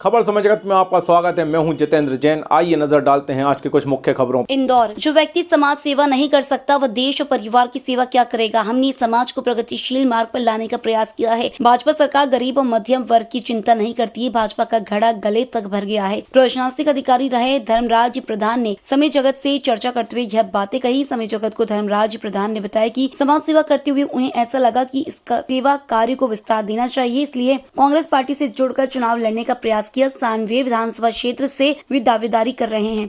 खबर समय जगत में आपका स्वागत है। मैं हूं जितेंद्र जैन। आइए नजर डालते हैं आज की कुछ मुख्य खबरों। इंदौर, जो व्यक्ति समाज सेवा नहीं कर सकता वह देश और परिवार की सेवा क्या करेगा। हमने समाज को प्रगतिशील मार्ग पर लाने का प्रयास किया है। भाजपा सरकार गरीब और मध्यम वर्ग की चिंता नहीं करती है। भाजपा का घड़ा गले तक भर गया है। प्रशासनिक अधिकारी रहे धर्मराज प्रधान ने समय जगत से चर्चा करते हुए यह बातें कही। समय जगत को धर्मराज प्रधान ने बताया कि समाज सेवा करते हुए उन्हें ऐसा लगा कि इसका सेवा कार्य को विस्तार देना चाहिए, इसलिए कांग्रेस पार्टी से जुड़कर चुनाव लड़ने का प्रयास किया। सांवेर विधानसभा क्षेत्र से वे दावेदारी कर रहे हैं।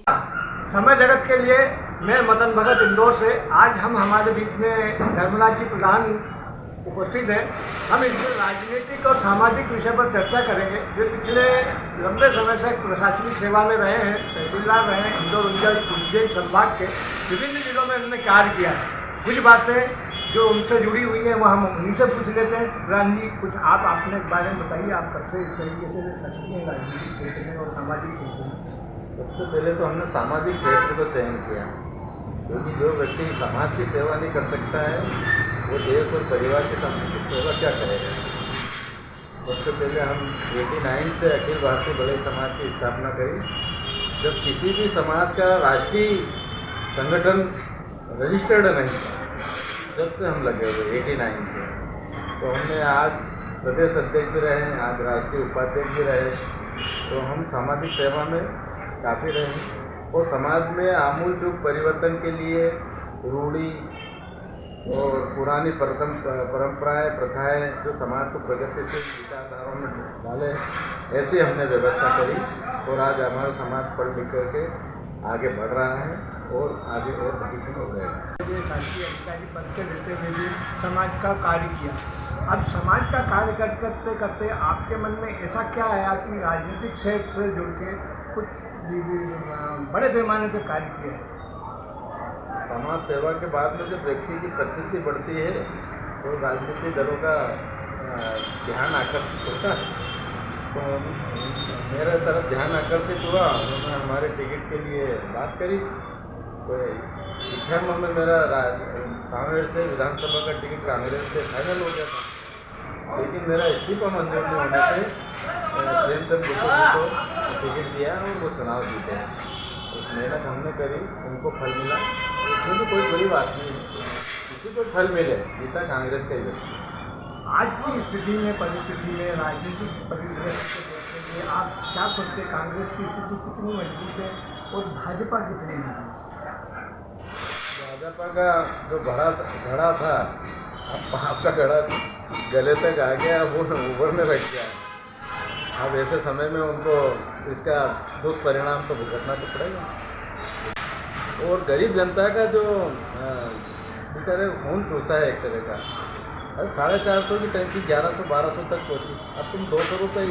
समय जगत के लिए मैं मदन भगत इंदौर से। आज हम हमारे बीच में धर्मराज जी प्रधान उपस्थित हैं। हम इसमें राजनीतिक और सामाजिक विषय पर चर्चा करेंगे। वे पिछले लंबे समय से प्रशासनिक सेवा में रहे हैं, तहसीलदार रहे हैं। इंदौर उज्जैन संभाग के विभिन्न जिलों में उन्होंने कार्य किया है। कुछ बातें जो उनसे जुड़ी हुई है वह हम उन्हीं से पूछ लेते हैं। प्रधान जी, कुछ आप अपने बारे में बताइए। आप कब से इस तरीके से सक्रिय हैं राजनीतिक क्षेत्र में और सामाजिक क्षेत्र में? सबसे पहले तो हमने सामाजिक क्षेत्र को चयन किया, क्योंकि जो व्यक्ति समाज की सेवा नहीं कर सकता है वो देश और परिवार की सेवा क्या करेगा। सबसे पहले हम 89 से अखिल भारतीय बड़े समाज की स्थापना करी। जब किसी भी समाज का राष्ट्रीय संगठन रजिस्टर्ड नहीं था, जब से हम लगे हुए 89 से, तो हमने आज प्रदेश अध्यक्ष भी रहे, आज राष्ट्रीय उपाध्यक्ष भी रहे। तो हम सामाजिक सेवा में काफ़ी रहे और समाज में आमूलचूल परिवर्तन के लिए रूढ़ी और पुरानी परंपराएं प्रथाएं जो समाज को प्रगतिशील विचारधाराओं में डाले, ऐसी हमने व्यवस्था करी। और आज हमारा समाज पढ़ लिख करके आगे बढ़ रहा है और आगे और भविष्य में हो जाएगा। ये शासकीय अधिकारी पद के देते हुए भी समाज का कार्य किया। अब समाज का कार्य करते करते आपके मन में ऐसा क्या आया कि राजनीतिक क्षेत्र से जुड़ के कुछ बड़े पैमाने पर कार्य किया है? समाज सेवा के बाद में जब व्यक्ति की प्रसिद्धि बढ़ती है तो राजनीतिक दलों का ध्यान आकर्षित होता है। तो मेरे तरफ ध्यान आकर्षित हुआ। उन्होंने हमारे टिकट के लिए बात करी। तो 98 में मेरा सांवेर से विधानसभा का टिकट कांग्रेस से फाइनल हो गया था, लेकिन मेरा इस्तीफा मंजूर नहीं होने से प्रेमचंद गुप्ता जी को टिकट दिया और वो चुनाव जीते। तो मेहनत हमने करी, उनको फल मिला। इसमें तो कोई बड़ी बात नहीं है, किसी को फल मिले, जीता कांग्रेस का ही व्यक्ति। आज की स्थिति में, परिस्थिति में, राजनीतिक परिदृश्य को देखते हुए आप क्या सोचते हैं? कांग्रेस की स्थिति कितनी मजबूत है और भाजपा कितनी नहीं? भाजपा का जो घड़ा था, अब आपका घड़ा गले तक आ गया, वो उभरने लग गया। अब ऐसे समय में उनको इसका दुष्परिणाम तो भुगतना तो पड़ेगा। और गरीब जनता का जो बेचारे खून चूसा है एक तरह का। 450 की टंकी 1100-1200 तक पहुँची। अब तुम 200 रुपये,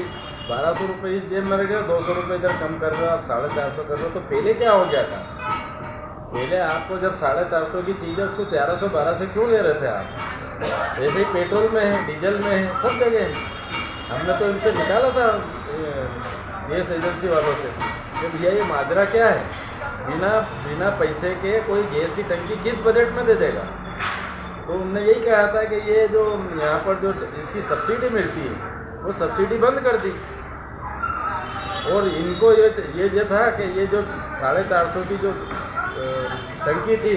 1200 रुपये इस जेब में रख रहे हो, 200 रुपये इधर कम कर रहे हो, आप 450 कर रहे हो। तो पहले क्या हो गया था? पहले आपको जब 450 की चीज़ है उसको 1100-1200 से क्यों ले रहे थे आप? ऐसे ही पेट्रोल में है, डीजल में है, सब जगह है। हमने तो इनसे निकाला था गैस एजेंसी वालों से कि भैया ये माजरा क्या है, बिना पैसे के कोई गैस की टंकी किस बजट में दे देगा? तो उन्होंने यही कहा था कि ये जो यहाँ पर जो इसकी सब्सिडी मिलती है वो सब्सिडी बंद कर दी। और इनको ये था कि ये जो 450 की जो टंकी थी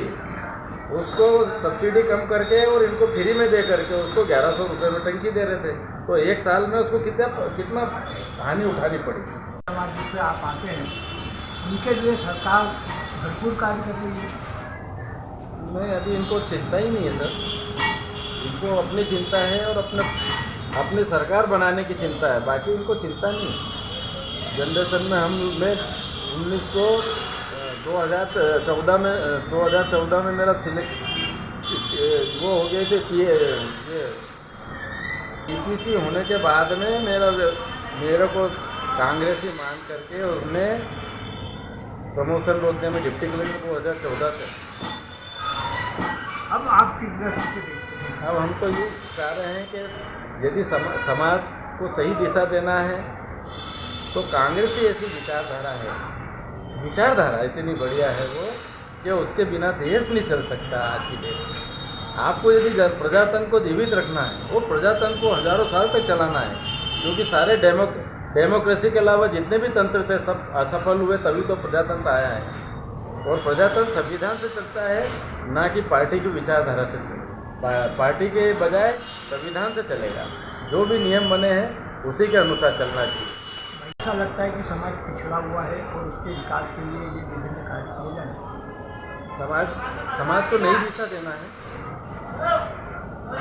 उसको सब्सिडी कम करके और इनको फ्री में दे करके उसको 1100 रुपये में टंकी दे रहे थे। तो एक साल में उसको कितना हानि उठानी पड़ी। समाज से आप आते हैं, उनके लिए सरकार भरपूर कार्य कर रही है। नहीं, अभी इनको चिंता ही नहीं है सर। इनको अपनी चिंता है और अपने सरकार बनाने की चिंता है, बाकी इनको चिंता नहीं है। जनरेशन में मैं 2014 में मेरा सिलेक्ट वो हो गए थे पीपीसी होने के बाद में मेरे को कांग्रेस ही मान करके उसने प्रमोशन रोकने में डिप्टी कलेक्टर 2014 से। अब आप किस दृष्टि से देखते हैं? अब हम तो ये चाह रहे हैं कि यदि समाज को सही दिशा देना है तो कांग्रेस की ऐसी विचारधारा इतनी बढ़िया है वो कि उसके बिना देश नहीं चल सकता आज की डेट में। आपको यदि प्रजातंत्र को जीवित रखना है, वो प्रजातंत्र को हजारों साल तक चलाना है, क्योंकि सारे डेमोक्रेसी के अलावा जितने भी तंत्र थे सब असफल हुए, तभी तो प्रजातंत्र आया है। और प्रजातंत्र संविधान से चलता है, ना कि पार्टी की विचारधारा से। पार्टी के बजाय संविधान से चलेगा। जो भी नियम बने हैं उसी के अनुसार चलना चाहिए। ऐसा लगता है कि समाज पिछड़ा हुआ है और उसके विकास के लिए ये विभिन्न कार्य किए जाए। समाज को नई दिशा देना है।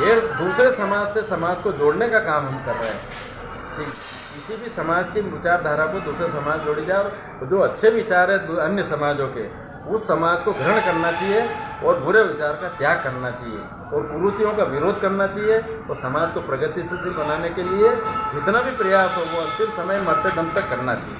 ये दूसरे समाज से समाज को जोड़ने का काम हम कर रहे हैं कि किसी भी समाज की विचारधारा को दूसरे समाज जोड़ी जाए, और जो अच्छे विचार है अन्य समाजों के, उस समाज को ग्रहण करना चाहिए और बुरे विचार का त्याग करना चाहिए और कुरीतियों का विरोध करना चाहिए। और समाज को प्रगतिशील बनाने के लिए जितना भी प्रयास हो वो अंतिम समय मरते दम तक करना चाहिए।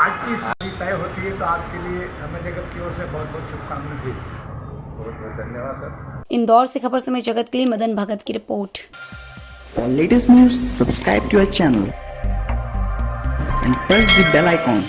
आज की शादी तय होती है तो आपके लिए समय जगत की ओर से बहुत बहुत शुभकामनाएं। जी, बहुत बहुत धन्यवाद सर। इंदौर से खबर समय जगत के लिए मदन भगत की report. For latest news, subscribe to our channel and press the bell icon.